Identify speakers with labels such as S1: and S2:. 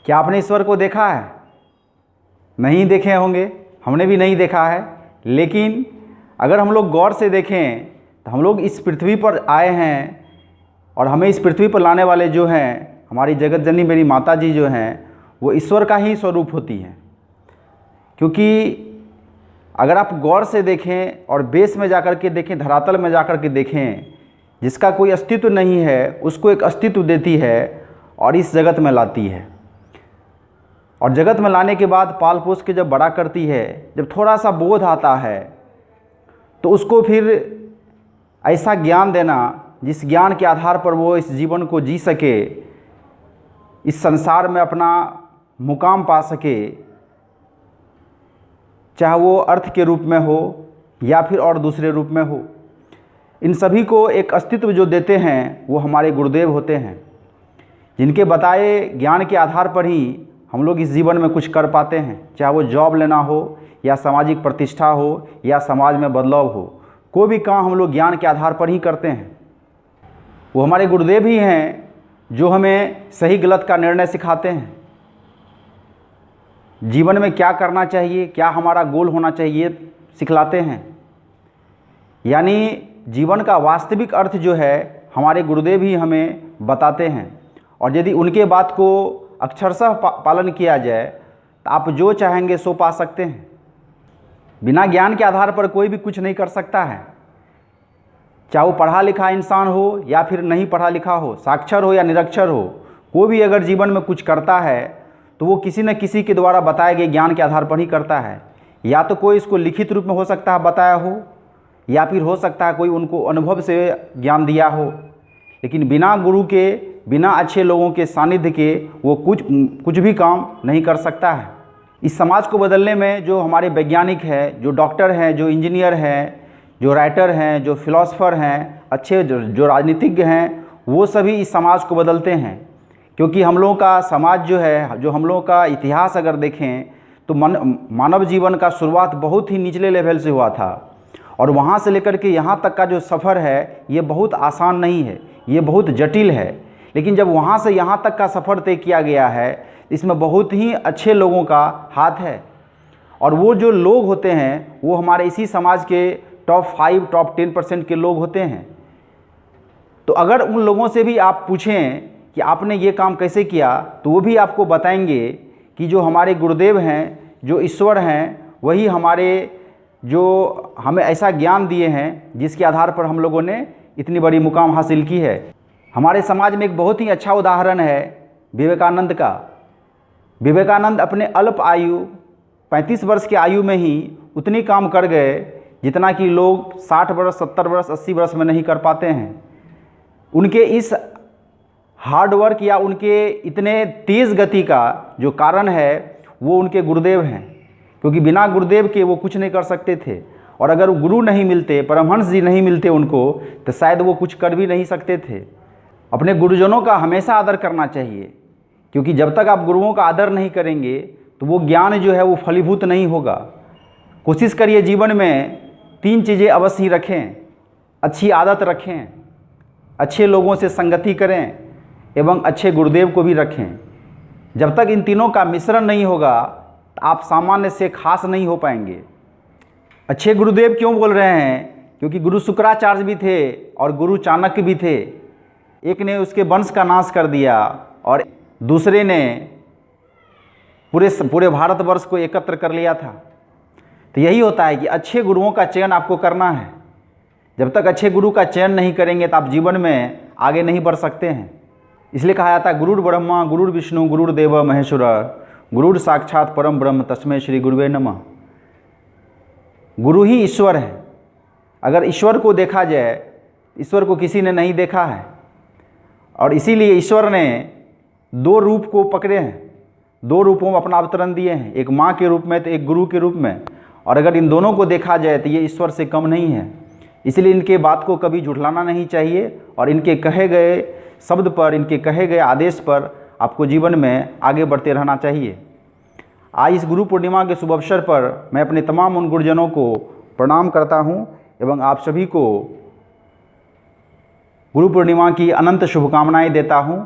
S1: क्या आपने ईश्वर को देखा है? नहीं देखे होंगे, हमने भी नहीं देखा है। लेकिन अगर हम लोग गौर से देखें तो हम लोग इस पृथ्वी पर आए हैं और हमें इस पृथ्वी पर लाने वाले जो हैं, हमारी जगत जननी मेरी माता जी जो हैं, वो ईश्वर का ही स्वरूप होती हैं। क्योंकि अगर आप गौर से देखें और बेस में जाकर के देखें, धरातल में जाकर के देखें, जिसका कोई अस्तित्व नहीं है उसको एक अस्तित्व देती है और इस जगत में लाती है। और जगत में लाने के बाद पाल पोस के जब बड़ा करती है, जब थोड़ा सा बोध आता है तो उसको फिर ऐसा ज्ञान देना जिस ज्ञान के आधार पर वो इस जीवन को जी सके, इस संसार में अपना मुकाम पा सके, चाहे वो अर्थ के रूप में हो या फिर और दूसरे रूप में हो। इन सभी को एक अस्तित्व जो देते हैं वो हमारे गुरुदेव होते हैं, जिनके बताए ज्ञान के आधार पर ही हम लोग इस जीवन में कुछ कर पाते हैं। चाहे वो जॉब लेना हो या सामाजिक प्रतिष्ठा हो या समाज में बदलाव हो, कोई भी काम हम लोग ज्ञान के आधार पर ही करते हैं। वो हमारे गुरुदेव ही हैं जो हमें सही गलत का निर्णय सिखाते हैं, जीवन में क्या करना चाहिए, क्या हमारा गोल होना चाहिए सिखलाते हैं। यानी जीवन का वास्तविक अर्थ जो है हमारे गुरुदेव ही हमें बताते हैं। और यदि उनके बात को अक्षरशः पालन किया जाए तो आप जो चाहेंगे सो पा सकते हैं। बिना ज्ञान के आधार पर कोई भी कुछ नहीं कर सकता है, चाहे वो पढ़ा लिखा इंसान हो या फिर नहीं पढ़ा लिखा हो, साक्षर हो या निरक्षर हो। कोई भी अगर जीवन में कुछ करता है तो वो किसी न किसी के द्वारा बताए गए ज्ञान के आधार पर ही करता है। या तो कोई इसको लिखित रूप में हो सकता है बताया हो, या फिर हो सकता है कोई उनको अनुभव से ज्ञान दिया हो। लेकिन बिना गुरु के, बिना अच्छे लोगों के सानिध्य के वो कुछ भी काम नहीं कर सकता है। इस समाज को बदलने में जो हमारे वैज्ञानिक हैं, जो डॉक्टर हैं, जो इंजीनियर हैं, जो राइटर हैं, जो फिलोसफर हैं, अच्छे जो राजनीतिज्ञ हैं, वो सभी इस समाज को बदलते हैं। क्योंकि हम लोगों का समाज जो है, जो हम लोगों का इतिहास अगर देखें तो मानव जीवन का शुरुआत बहुत ही निचले लेवल से हुआ था और वहाँ से लेकर के यहाँ तक का जो सफ़र है ये बहुत आसान नहीं है, ये बहुत जटिल है। लेकिन जब वहाँ से यहाँ तक का सफ़र तय किया गया है, इसमें बहुत ही अच्छे लोगों का हाथ है। और वो जो लोग होते हैं वो हमारे इसी समाज के टॉप 5, टॉप 10% के लोग होते हैं। तो अगर उन लोगों से भी आप पूछें कि आपने ये काम कैसे किया, तो वो भी आपको बताएंगे कि जो हमारे गुरुदेव हैं, जो ईश्वर हैं, वही हमारे जो हमें ऐसा ज्ञान दिए हैं जिसके आधार पर हम लोगों ने इतनी बड़ी मुकाम हासिल की है। हमारे समाज में एक बहुत ही अच्छा उदाहरण है विवेकानंद का। विवेकानंद अपने अल्प आयु 35 वर्ष की आयु में ही उतनी काम कर गए जितना कि लोग 60 वर्ष, 70 वर्ष, 80 वर्ष में नहीं कर पाते हैं। उनके इस हार्ड वर्क या उनके इतने तेज़ गति का जो कारण है वो उनके गुरुदेव हैं। क्योंकि बिना गुरुदेव के वो कुछ नहीं कर सकते थे। और अगर गुरु नहीं मिलते, परमहंस जी नहीं मिलते उनको, तो शायद वो कुछ कर भी नहीं सकते थे। अपने गुरुजनों का हमेशा आदर करना चाहिए, क्योंकि जब तक आप गुरुओं का आदर नहीं करेंगे तो वो ज्ञान जो है वो फलीभूत नहीं होगा। कोशिश करिए जीवन में 3 चीज़ें अवश्य ही रखें। अच्छी आदत रखें, अच्छे लोगों से संगति करें एवं अच्छे गुरुदेव को भी रखें। जब तक इन तीनों का मिश्रण नहीं होगा तो आप सामान्य से खास नहीं हो पाएंगे। अच्छे गुरुदेव क्यों बोल रहे हैं? क्योंकि गुरु शुक्राचार्य भी थे और गुरु चाणक्य भी थे। एक ने उसके वंश का नाश कर दिया और दूसरे ने पूरे भारतवर्ष को एकत्र कर लिया था। तो यही होता है कि अच्छे गुरुओं का चयन आपको करना है। जब तक अच्छे गुरु का चयन नहीं करेंगे तो आप जीवन में आगे नहीं बढ़ सकते हैं। इसलिए कहा जाता है गुरुर ब्रह्मा गुरुर विष्णु गुरुर्देव महेश्वर गुरुर साक्षात परम ब्रह्म तस्मै श्री गुरुवे नमः। गुरु ही ईश्वर है। अगर ईश्वर को देखा जाए, ईश्वर को किसी ने नहीं देखा है और इसीलिए ईश्वर ने 2 रूप को पकड़े हैं, 2 रूपों में अपना अवतरण दिए हैं, एक माँ के रूप में तो एक गुरु के रूप में। और अगर इन दोनों को देखा जाए तो ये ईश्वर से कम नहीं है। इसलिए इनके बात को कभी झुठलाना नहीं चाहिए और इनके कहे गए शब्द पर, इनके कहे गए आदेश पर आपको जीवन में आगे बढ़ते रहना चाहिए। आज इस गुरु पूर्णिमा के शुभ अवसर पर मैं अपने तमाम उन गुरुजनों को प्रणाम करता हूं एवं आप सभी को गुरु पूर्णिमा की अनंत शुभकामनाएं देता हूं।